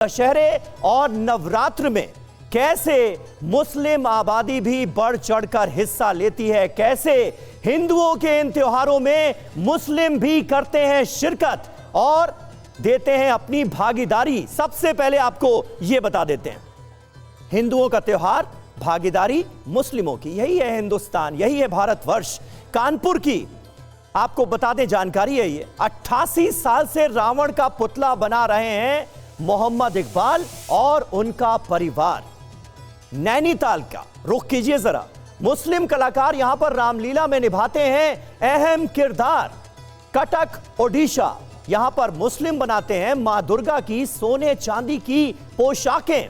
दशहरे और नवरात्र में कैसे मुस्लिम आबादी भी बढ़ चढ़कर हिस्सा लेती है, कैसे हिंदुओं के इन त्योहारों में मुस्लिम भी करते हैं शिरकत और देते हैं अपनी भागीदारी। सबसे पहले आपको यह बता देते हैं, हिंदुओं का त्योहार, भागीदारी मुस्लिमों की, यही है हिंदुस्तान, यही है भारतवर्ष। कानपुर की आपको बता दें जानकारी है, ये 88 साल से रावण का पुतला बना रहे हैं मोहम्मद इकबाल और उनका परिवार। नैनीताल का रुख कीजिए जरा, मुस्लिम कलाकार यहां पर रामलीला में निभाते हैं अहम किरदार। कटक ओडिशा, यहां पर मुस्लिम बनाते हैं मां दुर्गा की सोने चांदी की पोशाकें।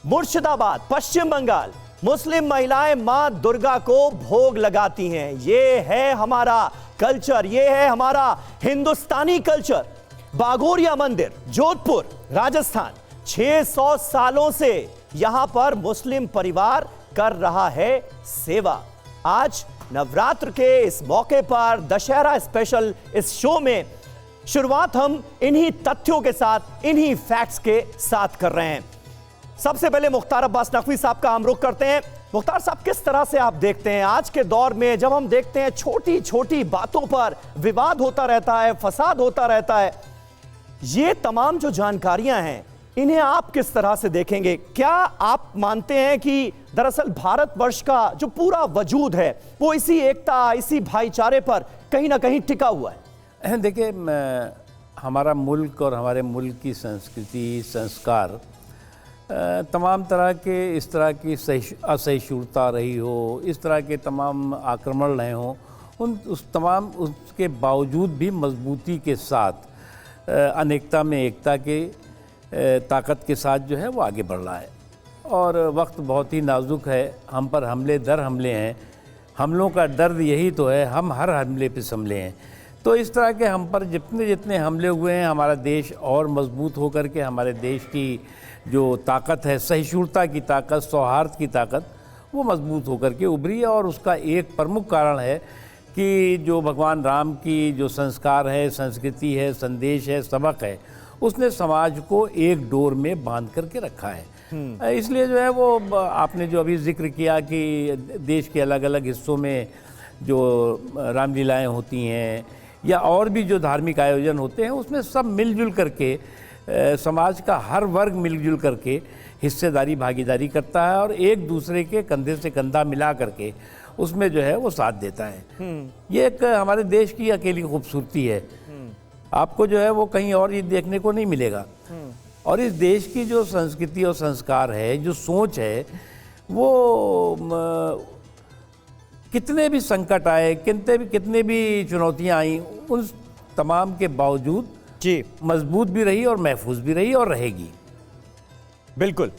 मुर्शिदाबाद पश्चिम बंगाल, मुस्लिम महिलाएं मां दुर्गा को भोग लगाती हैं। यह है हमारा कल्चर, यह है हमारा हिंदुस्तानी कल्चर। बाघोरिया मंदिर जोधपुर राजस्थान, 600 सालों से यहां पर मुस्लिम परिवार कर रहा है सेवा। आज नवरात्र के इस मौके पर दशहरा स्पेशल इस शो में शुरुआत हम इन्हीं तथ्यों के साथ, इन्हीं फैक्ट्स के साथ कर रहे हैं। सबसे पहले मुख्तार अब्बास नकवी साहब का हम रुख करते हैं। मुख्तार साहब, किस तरह से आप देखते हैं आज के दौर में जब हम देखते हैं छोटी छोटी बातों पर विवाद होता रहता है, फसाद होता रहता है, ये तमाम जो जानकारियां हैं इन्हें आप किस तरह से देखेंगे? क्या आप मानते हैं कि दरअसल भारतवर्ष का जो पूरा वजूद है वो इसी एकता, इसी भाईचारे पर कहीं ना कहीं टिका हुआ है? देखिए, हमारा मुल्क और हमारे मुल्क की संस्कृति, संस्कार, तमाम तरह के इस तरह की असहिष्णुता रही हो, इस तरह के तमाम आक्रमण रहे हों, उसके बावजूद भी मजबूती के साथ, अनेकता में एकता के ताकत के साथ जो है वो आगे बढ़ रहा है। और वक्त बहुत ही नाजुक है, हम पर हमले दर हमले हैं, हमलों का दर्द यही तो है, हम हर हमले पे संभले हैं। तो इस तरह के हम पर जितने जितने हमले हुए हैं, हमारा देश और मजबूत होकर के, हमारे देश की जो ताकत है, सहिष्णुता की ताकत, सौहार्द की ताकत, वो मजबूत होकर के उभरी है। और उसका एक प्रमुख कारण है कि जो भगवान राम की जो संस्कार है, संस्कृति है, संदेश है, सबक है, उसने समाज को एक डोर में बांध करके रखा है। इसलिए जो है वो आपने जो अभी जिक्र किया कि देश के अलग अलग हिस्सों में जो रामलीलाएँ होती हैं या और भी जो धार्मिक आयोजन होते हैं, उसमें सब मिलजुल करके, समाज का हर वर्ग मिलजुल करके हिस्सेदारी, भागीदारी करता है और एक दूसरे के कंधे से कंधा मिला करके उसमें जो है वो साथ देता है। ये एक हमारे देश की अकेली खूबसूरती है, आपको जो है वो कहीं और ये देखने को नहीं मिलेगा। और इस देश की जो संस्कृति और संस्कार है, जो सोच है, वो कितने भी संकट आए, कितने भी चुनौतियां आई, उन तमाम के बावजूद जी मजबूत भी रही और महफूज भी रही और रहेगी। बिल्कुल।